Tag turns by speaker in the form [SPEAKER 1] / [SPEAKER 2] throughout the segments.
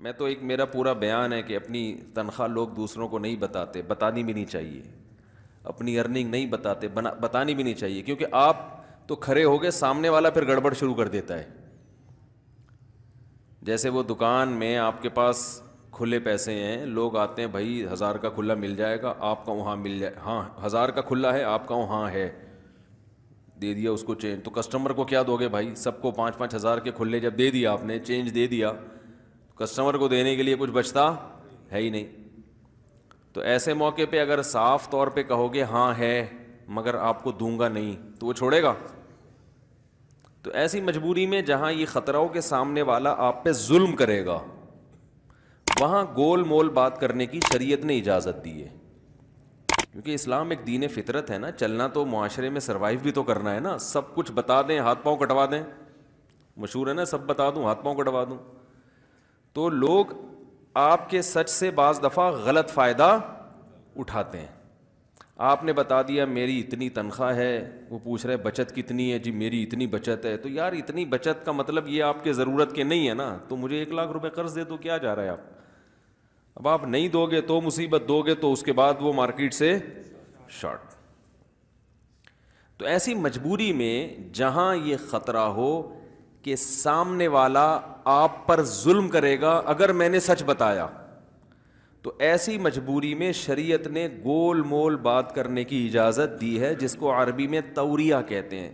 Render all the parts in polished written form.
[SPEAKER 1] میں تو ایک میرا پورا بیان ہے کہ اپنی تنخواہ لوگ دوسروں کو نہیں بتاتے, بتانی بھی نہیں چاہیے. اپنی ارننگ نہیں بتاتے, بتانی بھی نہیں چاہیے, کیونکہ آپ تو کھڑے ہو گئے, سامنے والا پھر گڑبڑ شروع کر دیتا ہے. جیسے وہ دکان میں آپ کے پاس کھلے پیسے ہیں, لوگ آتے ہیں, بھائی 1000 کا کھلا مل جائے گا, آپ کا وہاں مل جائے, ہاں 1000 کا کھلا ہے, آپ کا وہاں ہے, دے دیا اس کو چینج. تو کسٹمر کو کیا دو گے بھائی؟ سب کو 5,000 کے کھلے جب دے دیا آپ نے, چینج دے دیا, کسٹمر کو دینے کے لیے کچھ بچتا ہے ہی نہیں. تو ایسے موقع پہ اگر صاف طور پہ کہو گے ہاں ہے مگر آپ کو دوں گا نہیں, تو وہ چھوڑے گا؟ تو ایسی مجبوری میں جہاں یہ خطرہ ہو کہ سامنے والا آپ پہ ظلم کرے گا, وہاں گول مول بات کرنے کی شریعت نے اجازت دی ہے. کیونکہ اسلام ایک دین فطرت ہے نا, چلنا تو معاشرے میں سروائیو بھی تو کرنا ہے نا. سب کچھ بتا دیں, ہاتھ پاؤں کٹوا دیں, مشہور ہے نا, سب بتا دوں ہاتھ پاؤں کٹوا دوں. تو لوگ آپ کے سچ سے بعض دفعہ غلط فائدہ اٹھاتے ہیں. آپ نے بتا دیا میری اتنی تنخواہ ہے, وہ پوچھ رہے بچت کتنی ہے, جی میری اتنی بچت ہے. تو یار اتنی بچت کا مطلب یہ آپ کے ضرورت کے نہیں ہے نا, تو مجھے 1,00,000 روپے قرض دے دو, کیا جا رہا ہے آپ. اب آپ نہیں دو گے تو مصیبت, دو گے تو اس کے بعد وہ مارکیٹ سے شارٹ. تو ایسی مجبوری میں جہاں یہ خطرہ ہو کہ سامنے والا آپ پر ظلم کرے گا اگر میں نے سچ بتایا, تو ایسی مجبوری میں شریعت نے گول مول بات کرنے کی اجازت دی ہے, جس کو عربی میں توریہ کہتے ہیں.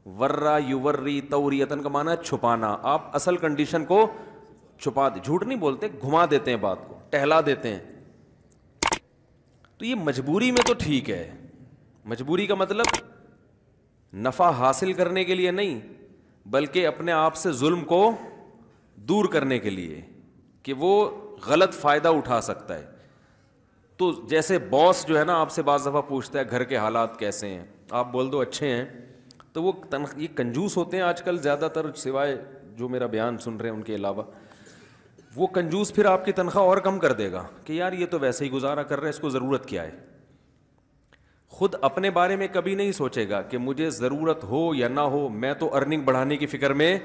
[SPEAKER 1] ورا یوری توریتن کا معنی ہے چھپانا. آپ اصل کنڈیشن کو چھپا دے, جھوٹ نہیں بولتے, گھما دیتے ہیں بات کو, ٹہلا دیتے ہیں. تو یہ مجبوری میں تو ٹھیک ہے, مجبوری کا مطلب نفع حاصل کرنے کے لیے نہیں, بلکہ اپنے آپ سے ظلم کو دور کرنے کے لیے کہ وہ غلط فائدہ اٹھا سکتا ہے. تو جیسے باس جو ہے نا آپ سے بعض دفعہ پوچھتا ہے گھر کے حالات کیسے ہیں, آپ بول دو اچھے ہیں, تو وہ یہ کنجوس ہوتے ہیں آج کل زیادہ تر, سوائے جو میرا بیان سن رہے ہیں ان کے علاوہ. وہ کنجوس پھر آپ کی تنخواہ اور کم کر دے گا کہ یار یہ تو ویسے ہی گزارا کر رہے ہیں, اس کو ضرورت کیا ہے. خود اپنے بارے میں کبھی نہیں سوچے گا کہ مجھے ضرورت ہو یا نہ ہو, میں تو ارننگ بڑھانے کی فکر میں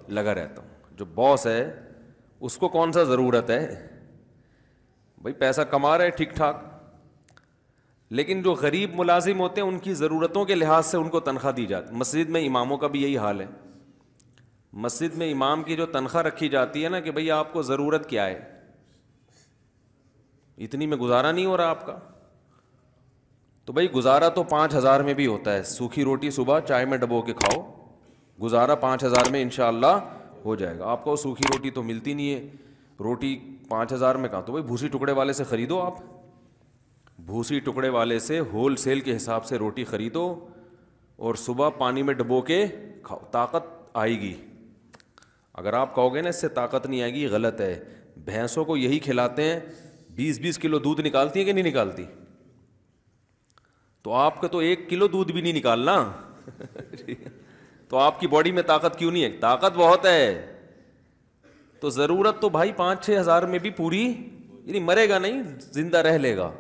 [SPEAKER 1] لگا رہتا ہوں. جو باس ہے اس کو کون سا ضرورت ہے بھائی, پیسہ کما رہے ٹھیک ٹھاک, لیکن جو غریب ملازم ہوتے ہیں ان کی ضرورتوں کے لحاظ سے ان کو تنخواہ دی جاتی. مسجد میں اماموں کا بھی یہی حال ہے. مسجد میں امام کی جو تنخواہ رکھی جاتی ہے نا کہ بھئی آپ کو ضرورت کیا ہے, اتنی میں گزارا نہیں ہو رہا آپ کا, تو بھئی گزارا تو 5,000 میں بھی ہوتا ہے. سوکھی روٹی صبح چائے میں ڈبو کے کھاؤ, گزارا 5,000 میں انشاءاللہ ہو جائے گا. آپ کو سوکھی روٹی تو ملتی نہیں ہے, روٹی 5,000 میں کہاں, تو بھئی بھوسی ٹکڑے والے سے خریدو. آپ بھوسی ٹکڑے والے سے ہول سیل کے حساب سے روٹی خریدو اور صبح پانی میں ڈبو کے کھاؤ, طاقت آئے گی. اگر آپ کہو گے نا اس سے طاقت نہیں آئے گی, غلط ہے. بھینسوں کو یہی کھلاتے ہیں, 20-20 کلو دودھ نکالتی ہیں کہ نہیں نکالتی, تو آپ کا تو 1 کلو دودھ بھی نہیں نکالنا تو آپ کی باڈی میں طاقت کیوں نہیں ہے؟ طاقت بہت ہے. تو ضرورت تو بھائی 5-6 ہزار میں بھی پوری, یعنی مرے گا نہیں, زندہ رہ لے گا.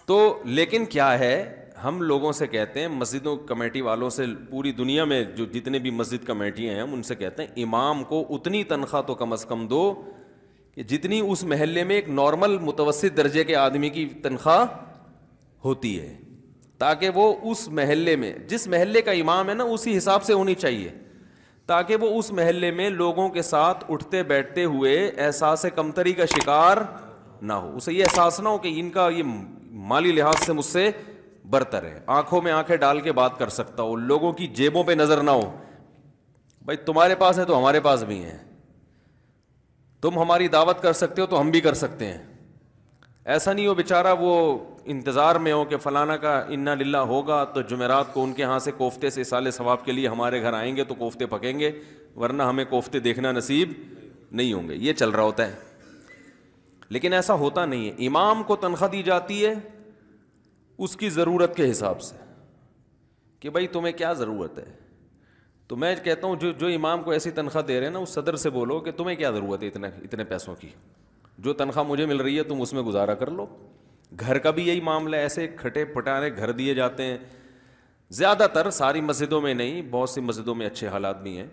[SPEAKER 1] تو لیکن کیا ہے, ہم لوگوں سے کہتے ہیں, مسجدوں کمیٹی والوں سے, پوری دنیا میں جو جتنے بھی مسجد کمیٹیاں ہیں ہم ان سے کہتے ہیں امام کو اتنی تنخواہ تو کم از کم دو کہ جتنی اس محلے میں ایک نارمل متوسط درجے کے آدمی کی تنخواہ ہوتی ہے, تاکہ وہ اس محلے میں, جس محلے کا امام ہے نا اسی حساب سے ہونی چاہیے, تاکہ وہ اس محلے میں لوگوں کے ساتھ اٹھتے بیٹھتے ہوئے احساس کمتری کا شکار نہ ہو. اسے یہ احساس نہ ہو کہ ان کا یہ مالی لحاظ سے مجھ سے برتر ہے, آنکھوں میں آنکھیں ڈال کے بات کر سکتا ہو, لوگوں کی جیبوں پہ نظر نہ ہو. بھائی تمہارے پاس ہے تو ہمارے پاس بھی ہیں, تم ہماری دعوت کر سکتے ہو تو ہم بھی کر سکتے ہیں. ایسا نہیں ہو بیچارہ وہ انتظار میں ہو کہ فلانا کا انا للہ ہوگا تو جمعرات کو ان کے ہاں سے کوفتے سے سال ثواب کے لیے ہمارے گھر آئیں گے تو کوفتے پکیں گے, ورنہ ہمیں کوفتے دیکھنا نصیب نہیں ہوں گے. یہ چل رہا ہوتا ہے, لیکن ایسا ہوتا نہیں ہے. امام کو تنخواہ دی جاتی ہے اس کی ضرورت کے حساب سے کہ بھائی تمہیں کیا ضرورت ہے. تو میں کہتا ہوں جو امام کو ایسی تنخواہ دے رہے ہیں نا, اس صدر سے بولو کہ تمہیں کیا ضرورت ہے اتنے پیسوں کی, جو تنخواہ مجھے مل رہی ہے تم اس میں گزارا کر لو. گھر کا بھی یہی معاملہ ہے, ایسے کھٹے پٹانے گھر دیے جاتے ہیں. زیادہ تر, ساری مسجدوں میں نہیں, بہت سی مسجدوں میں اچھے حالات بھی ہیں.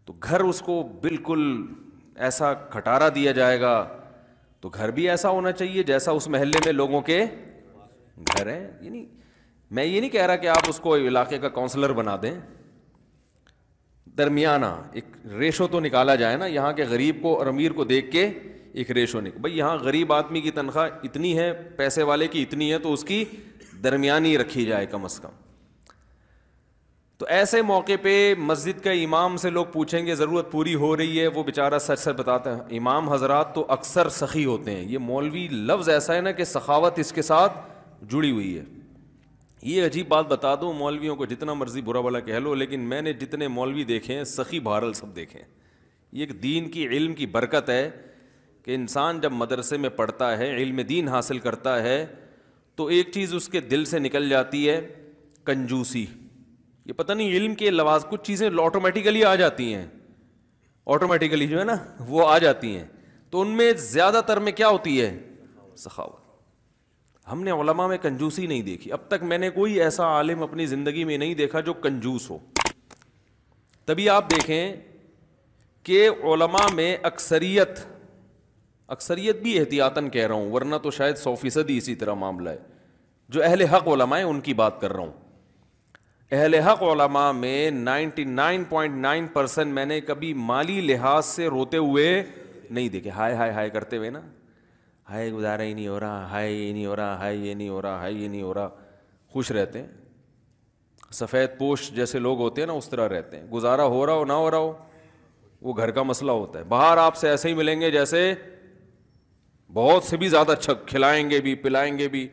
[SPEAKER 1] تو گھر اس کو بالکل ایسا کھٹارا دیا جائے گا. تو گھر بھی ایسا ہونا چاہیے جیسا اس محلے میں لوگوں کے گھر ہیں. یعنی میں یہ نہیں کہہ رہا کہ آپ اس کو علاقے کا کونسلر بنا دیں, درمیانہ ایک ریشو تو نکالا جائے نا, یہاں کے غریب کو اور امیر کو دیکھ کے ایک ریشو بھئی یہاں غریب آدمی کی تنخواہ اتنی ہے, پیسے والے کی اتنی ہے, تو اس کی درمیانی رکھی جائے کم از کم. تو ایسے موقع پہ مسجد کا امام سے لوگ پوچھیں گے ضرورت پوری ہو رہی ہے, وہ بیچارہ سچ سچ بتاتا ہے. امام حضرات تو اکثر سخی ہوتے ہیں. یہ مولوی لفظ ایسا ہے نا کہ سخاوت اس کے ساتھ جڑی ہوئی ہے. یہ عجیب بات بتا دوں, مولویوں کو جتنا مرضی برا بھلا کہہ لو, لیکن میں نے جتنے مولوی دیکھے ہیں سخی بہرحال سب دیکھے ہیں. یہ ایک دین کی علم کی برکت ہے کہ انسان جب مدرسے میں پڑھتا ہے, علم دین حاصل کرتا ہے, تو ایک چیز اس کے دل سے نکل جاتی ہے, کنجوسی. یہ پتہ نہیں علم کے لواز کچھ چیزیں آٹومیٹیکلی آ جاتی ہیں, آٹومیٹیکلی جو ہے نا وہ آ جاتی ہیں. تو ان میں زیادہ تر میں کیا ہوتی ہے, سخاوت. ہم نے علماء میں کنجوسی نہیں دیکھی اب تک. میں نے کوئی ایسا عالم اپنی زندگی میں نہیں دیکھا جو کنجوس ہو. تبھی آپ دیکھیں کہ علماء میں اکثریت بھی احتیاطاً کہہ رہا ہوں, ورنہ تو شاید 100% ہی اسی طرح معاملہ ہے. جو اہل حق علماء ہیں ان کی بات کر رہا ہوں. اہل حق علماء میں 99.9% میں نے کبھی مالی لحاظ سے روتے ہوئے نہیں دیکھے. ہائے ہائے ہائے کرتے ہوئے نا, ہائے گزارا ہی نہیں ہو رہا, ہائے یہ نہیں ہو رہا, ہائے یہ نہیں ہو رہا, ہائے یہ نہیں ہو رہا. خوش رہتے ہیں, سفید پوش جیسے لوگ ہوتے ہیں نا اس طرح رہتے ہیں. گزارا ہو رہا ہو نہ ہو رہا ہو وہ گھر کا مسئلہ ہوتا ہے. باہر آپ سے ایسے ہی ملیں گے جیسے بہت سے بھی زیادہ اچھا, کھلائیں گے بھی پلائیں گے بھی,